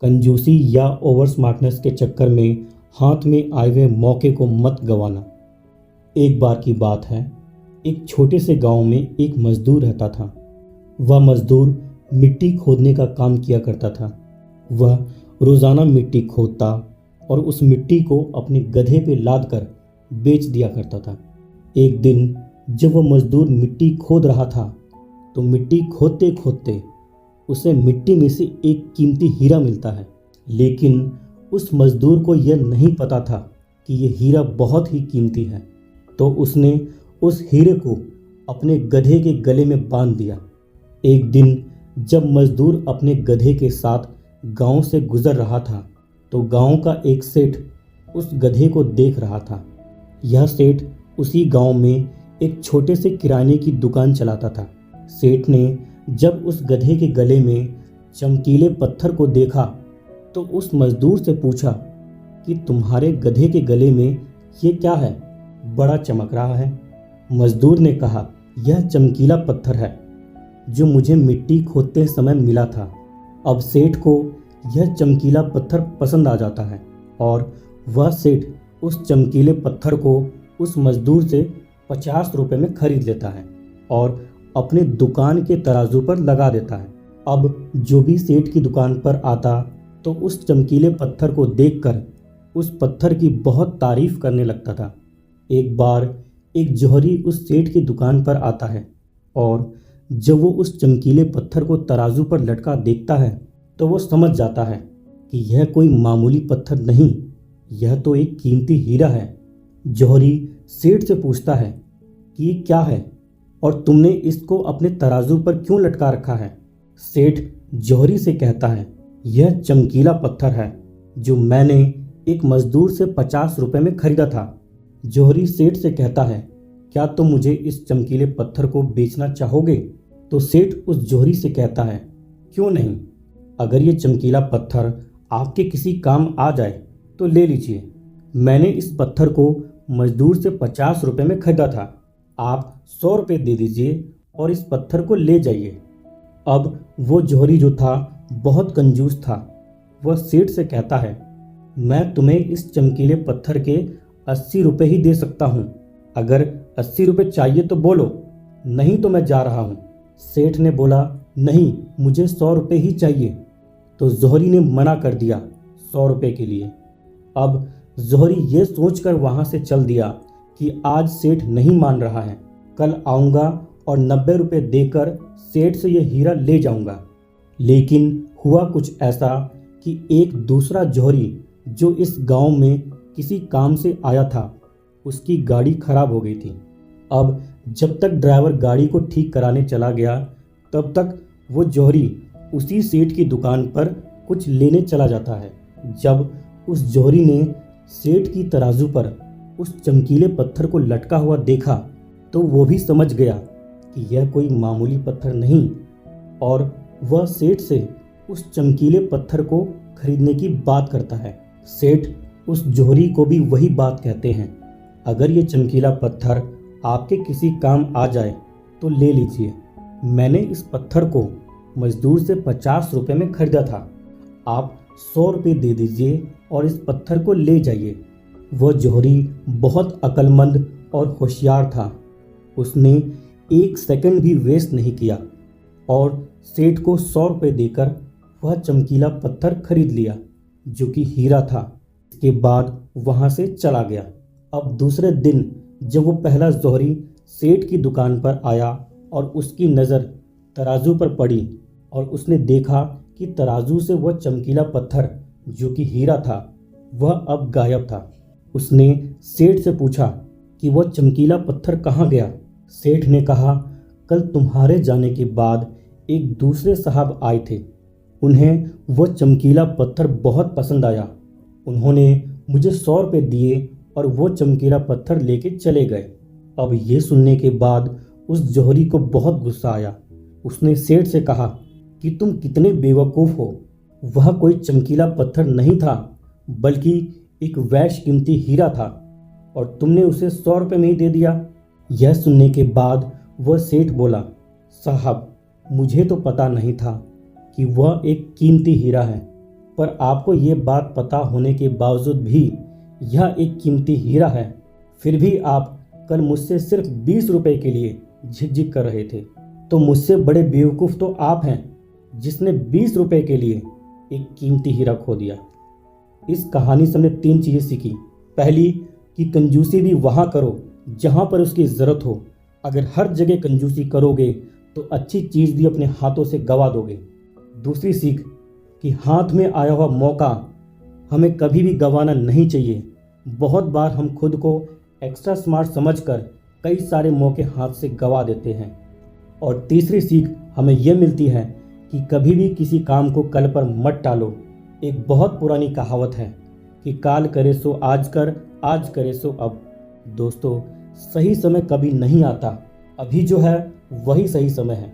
कंजूसी या over smartness के चक्कर में हाथ में आए हुए मौके को मत गंवाना। एक बार की बात है, एक छोटे से गांव में एक मजदूर रहता था। वह मजदूर मिट्टी खोदने का काम किया करता था। वह रोजाना मिट्टी खोदता और उस मिट्टी को अपने गधे पे लाद कर बेच दिया करता था। एक दिन जब वह मजदूर मिट्टी खोद रहा था तो मिट्टी खोदते खोदते उसे मिट्टी में से एक कीमती हीरा मिलता है। लेकिन उस मजदूर को यह नहीं पता था कि यह हीरा बहुत ही कीमती है। तो उसने उस हीरे को अपने गधे के गले में बांध दिया। एक दिन जब मजदूर अपने गधे के साथ गांव से गुजर रहा था तो गांव का एक सेठ उस गधे को देख रहा था। यह सेठ उसी गांव में एक छोटे से किराने की दुकान चलाता था। सेठ ने जब उस गधे के गले में चमकीले पत्थर को देखा तो उस मजदूर से पूछा कि तुम्हारे गधे के गले में ये क्या है, बड़ा चमक रहा है। मजदूर ने कहा, यह चमकीला पत्थर है जो मुझे मिट्टी खोदते समय मिला था। अब सेठ को यह चमकीला पत्थर पसंद आ जाता है और वह सेठ उस चमकीले पत्थर को उस मजदूर से 50 रुपए में खरीद लेता है और अपने दुकान के तराजू पर लगा देता है। अब जो भी सेठ की दुकान पर आता तो उस चमकीले पत्थर को देखकर उस पत्थर की बहुत तारीफ करने लगता था। एक बार एक जौहरी उस सेठ की दुकान पर आता है और जब वो उस चमकीले पत्थर को तराजू पर लटका देखता है तो वो समझ जाता है कि यह कोई मामूली पत्थर नहीं, यह तो एक कीमती हीरा है। जौहरी सेठ से पूछता है कि ये क्या है और तुमने इसको अपने तराजू पर क्यों लटका रखा है। सेठ जौहरी से कहता है, यह चमकीला पत्थर है जो मैंने एक मजदूर से 50 रुपए में खरीदा था। जौहरी सेठ से कहता है, क्या तुम मुझे इस चमकीले पत्थर को बेचना चाहोगे। तो सेठ उस जौहरी से कहता है, क्यों नहीं, अगर ये चमकीला पत्थर आपके किसी काम आ जाए तो ले लीजिए। मैंने इस पत्थर को मजदूर से 50 रुपए में खरीदा था, आप 100 रुपये दे दीजिए और इस पत्थर को ले जाइए। अब वो जौहरी जो था बहुत कंजूस था। वह सेठ से कहता है, मैं तुम्हें इस चमकीले पत्थर के 80 रुपये ही दे सकता हूँ, अगर 80 रुपये चाहिए तो बोलो, नहीं तो मैं जा रहा हूँ। सेठ ने बोला, नहीं, मुझे 100 रुपये ही चाहिए। तो जौहरी ने मना कर दिया 100 रुपये के लिए। अब जौहरी ये सोचकर वहाँ से चल दिया कि आज सेठ नहीं मान रहा है, कल आऊँगा और 90 रुपये देकर सेठ से यह हीरा ले जाऊँगा। लेकिन हुआ कुछ ऐसा कि एक दूसरा जौहरी जो इस गांव में किसी काम से आया था, उसकी गाड़ी खराब हो गई थी। अब जब तक ड्राइवर गाड़ी को ठीक कराने चला गया तब तक वो जौहरी उसी सेठ की दुकान पर कुछ लेने चला जाता है। जब उस जौहरी ने सेठ की तराजू पर उस चमकीले पत्थर को लटका हुआ देखा तो वो भी समझ गया कि यह कोई मामूली पत्थर नहीं और वह सेठ से उस चमकीले पत्थर को खरीदने की बात करता है। सेठ उस जौहरी को भी वही बात कहते हैं, अगर ये चमकीला पत्थर आपके किसी काम आ जाए तो ले लीजिए। मैंने इस पत्थर को मजदूर से 50 रुपये में खरीदा था, आप 100 रुपये दे दीजिए और इस पत्थर को ले जाइए। वह जौहरी बहुत अक्लमंद और होशियार था। उसने एक सेकंड भी वेस्ट नहीं किया और सेठ को 100 रुपये देकर वह चमकीला पत्थर खरीद लिया जो कि हीरा था। इसके बाद वहाँ से चला गया। अब दूसरे दिन जब वो पहला जौहरी सेठ की दुकान पर आया और उसकी नज़र तराजू पर पड़ी और उसने देखा कि तराजू से वह चमकीला पत्थर जो कि हीरा था वह अब गायब था। उसने सेठ से पूछा कि वह चमकीला पत्थर कहाँ गया। सेठ ने कहा, कल तुम्हारे जाने के बाद एक दूसरे साहब आए थे, उन्हें वह चमकीला पत्थर बहुत पसंद आया, उन्होंने मुझे 100 रुपये दिए और वो चमकीला पत्थर लेके चले गए। अब ये सुनने के बाद उस जौहरी को बहुत गुस्सा आया। उसने सेठ से कहा कि तुम कितने बेवकूफ़ हो, वह कोई चमकीला पत्थर नहीं था बल्कि एक वैश्य कीमती हीरा था और तुमने उसे 100 रुपये में ही दे दिया। यह सुनने के बाद वह सेठ बोला, साहब मुझे तो पता नहीं था कि वह एक कीमती हीरा है, पर आपको ये बात पता होने के बावजूद भी यह एक कीमती हीरा है, फिर भी आप कल मुझसे सिर्फ 20 रुपए के लिए झिकझिक कर रहे थे। तो मुझसे बड़े बेवकूफ़ तो आप हैं जिसने 20 रुपए के लिए एक कीमती हीरा खो दिया। इस कहानी से हमने 3 चीज़ें सीखी। पहली कि कंजूसी भी वहाँ करो जहाँ पर उसकी ज़रूरत हो। अगर हर जगह कंजूसी करोगे तो अच्छी चीज़ भी अपने हाथों से गंवा दोगे। दूसरी सीख कि हाथ में आया हुआ मौका हमें कभी भी गंवाना नहीं चाहिए। बहुत बार हम खुद को एक्स्ट्रा स्मार्ट समझकर कई सारे मौके हाथ से गंवा देते हैं। और तीसरी सीख हमें यह मिलती है कि कभी भी किसी काम को कल पर मत टालो। एक बहुत पुरानी कहावत है कि काल करे सो आज कर, आज करे सो अब। दोस्तों, सही समय कभी नहीं आता, अभी जो है वही सही समय है।